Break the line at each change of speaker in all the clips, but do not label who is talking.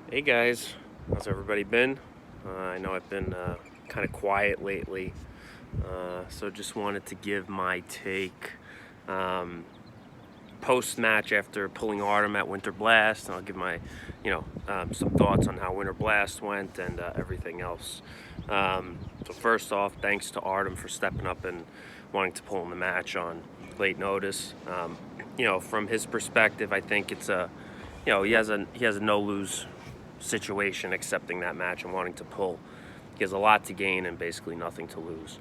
Hey guys, how's everybody been? I know I've been kind of quiet lately, so just wanted to give my take post-match after pulling Artem at Winterblast. I'll give my, some thoughts on how Winterblast went and everything else. So first off, thanks to Artem for stepping up and wanting to pull in the match on late notice. From his perspective, I think it's he has a no-lose situation accepting that match and wanting to pull. He has a lot to gain and basically nothing to lose.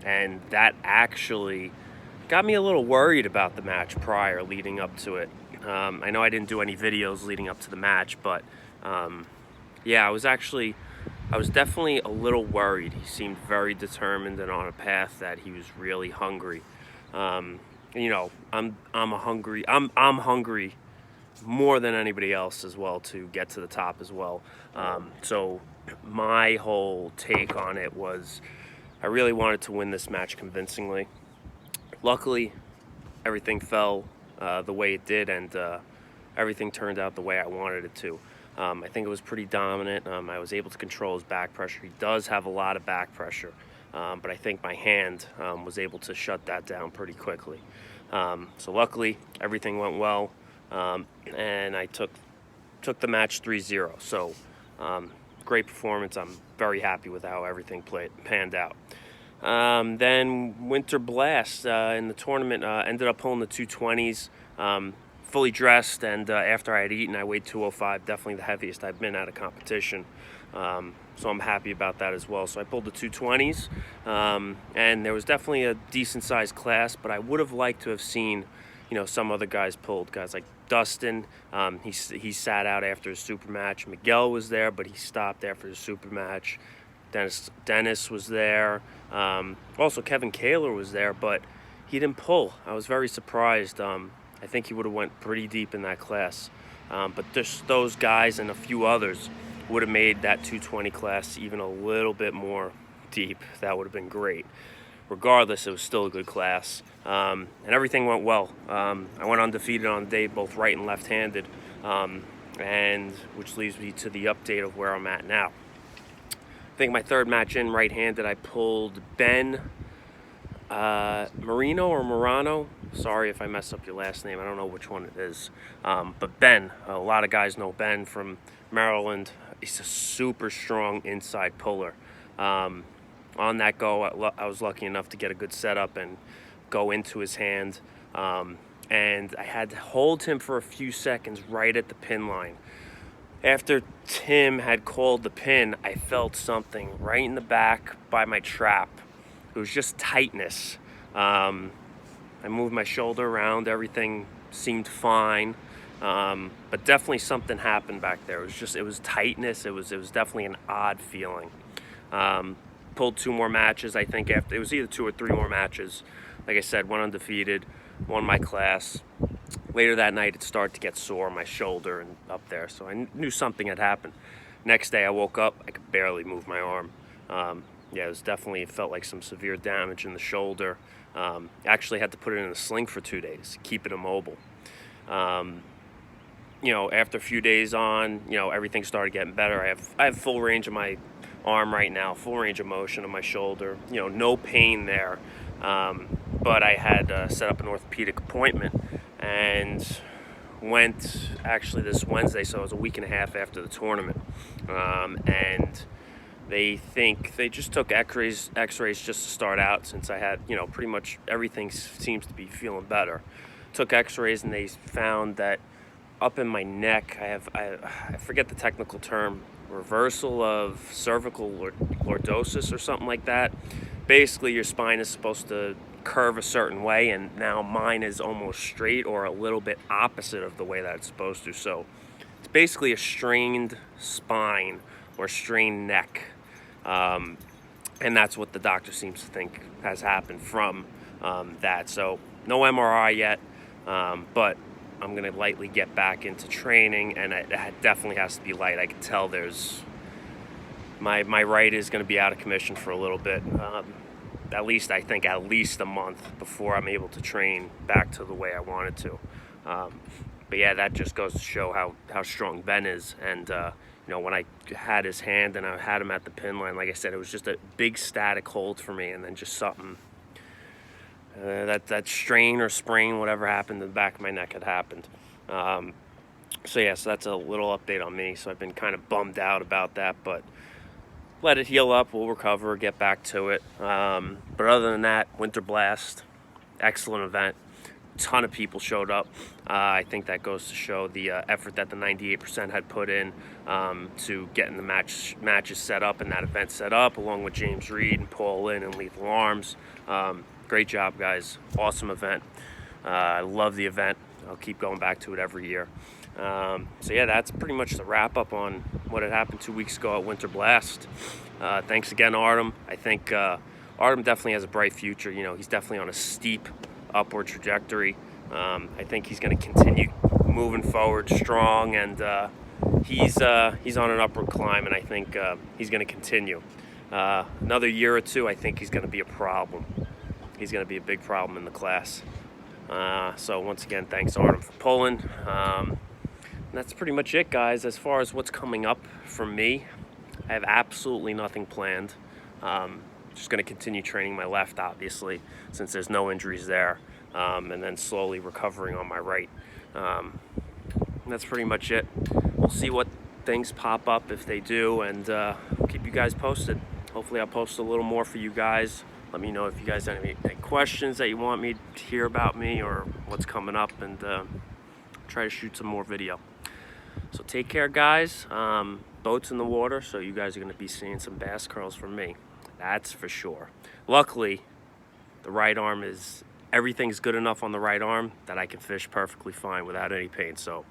And that actually got me a little worried about the match prior, leading up to it. I know I didn't do any videos leading up to the match, but yeah, I was definitely a little worried. He seemed very determined and on a path that he was really hungry. I'm hungry more than anybody else as well to get to the top as well. So my whole take on it was I really wanted to win this match convincingly. Luckily, everything fell the way it did, and everything turned out the way I wanted it to. I think it was pretty dominant. I was able to control his back pressure. He does have a lot of back pressure, but I think my hand was able to shut that down pretty quickly. So luckily, everything went well. And I took the match 3-0. So great performance. I'm very happy with how everything panned out. Then Winterblast in the tournament ended up pulling the 220s, fully dressed, and after I had eaten, I weighed 205, definitely the heaviest I've been at a competition. So I'm happy about that as well. So I pulled the 220s, and there was definitely a decent sized class, but I would have liked to have seen some other guys pulled. Guys like Dustin, he sat out after his super match. Miguel was there, but he stopped after his super match. Dennis was there. Also, Kevin Kaler was there, but he didn't pull. I was very surprised. I think he would have went pretty deep in that class. But just those guys and a few others would have made that 220 class even a little bit more deep. That would have been great. Regardless, it was still a good class, and everything went well. I went undefeated on the day, both right and left-handed, and which leads me to the update of where I'm at now. I think my third match in right-handed, I pulled Ben Marino or Morano. Sorry if I mess up your last name. I don't know which one it is. But Ben, a lot of guys know Ben from Maryland. He's a super strong inside puller. On that go, I was lucky enough to get a good setup and go into his hand. And I had to hold him for a few seconds right at the pin line. After Tim had called the pin, I felt something right in the back by my trap. It was just tightness. I moved my shoulder around. Everything seemed fine. But definitely something happened back there. It was tightness. It was definitely an odd feeling. Pulled 2 more matches, I think. After it was either 2 or 3 more matches. Like I said, went undefeated, won my class. Later that night, it started to get sore on my shoulder and up there, so I knew something had happened. Next day, I woke up, I could barely move my arm. It felt like some severe damage in the shoulder. Actually had to put it in a sling for 2 days, keep it immobile. After a few days on, everything started getting better. I have full range of my arm right now, full range of motion of my shoulder, no pain there. But I had set up an orthopedic appointment and went actually this Wednesday, so it was a week and a half after the tournament. And they just took x-rays just to start out, since I had, pretty much everything seems to be feeling better. Took x-rays and they found that up in my neck, I forget the technical term, reversal of cervical lordosis or something like that. Basically, your spine is supposed to curve a certain way, and now mine is almost straight or a little bit opposite of the way that it's supposed to. So it's basically a strained spine or strained neck. And that's what the doctor seems to think has happened from that. So no MRI yet, but I'm going to lightly get back into training, and it definitely has to be light. I can tell my right is going to be out of commission for a little bit. At least a month before I'm able to train back to the way I wanted to. But yeah, that just goes to show how strong Ben is. And you know, when I had his hand and I had him at the pin line, like I said, it was just a big static hold for me, and then just something that strain or sprain, whatever happened in the back of my neck had happened. So yeah, so that's a little update on me. So I've been kind of bummed out about that, but let it heal up. We'll recover, get back to it. But other than that, Winterblast, excellent event. Ton of people showed up. I think that goes to show the effort that the 98% had put in to getting the matches set up and that event set up, along with James Reed and Paul Lynn and Lethal Arms. Great job, guys. Awesome event. I love the event. I'll keep going back to it every year. So yeah, that's pretty much the wrap up on what had happened 2 weeks ago at Winterblast. Thanks again, Artem. I think Artem definitely has a bright future. You know, he's definitely on a steep upward trajectory. I think he's going to continue moving forward strong, and he's on an upward climb, and I think he's going to continue. Another year or two, I think he's going to be a problem. He's going to be a big problem in the class. So once again, thanks Artem for pulling. That's pretty much it, guys. As far as what's coming up for me, I have absolutely nothing planned. Just going to continue training my left, obviously, since there's no injuries there, and then slowly recovering on my right. That's pretty much it. We'll see what things pop up if they do, and we'll keep you guys posted. Hopefully I'll post a little more for you guys. Let me know if you guys have any questions that you want me to hear about me or what's coming up, and try to shoot some more video. So take care, guys. Boats in the water, so you guys are going to be seeing some bass curls from me. That's for sure. Luckily, the right arm everything's good enough on the right arm that I can fish perfectly fine without any pain. So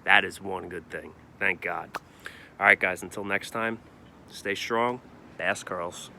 that is one good thing. Thank God. All right, guys, until next time, stay strong. Bass curls.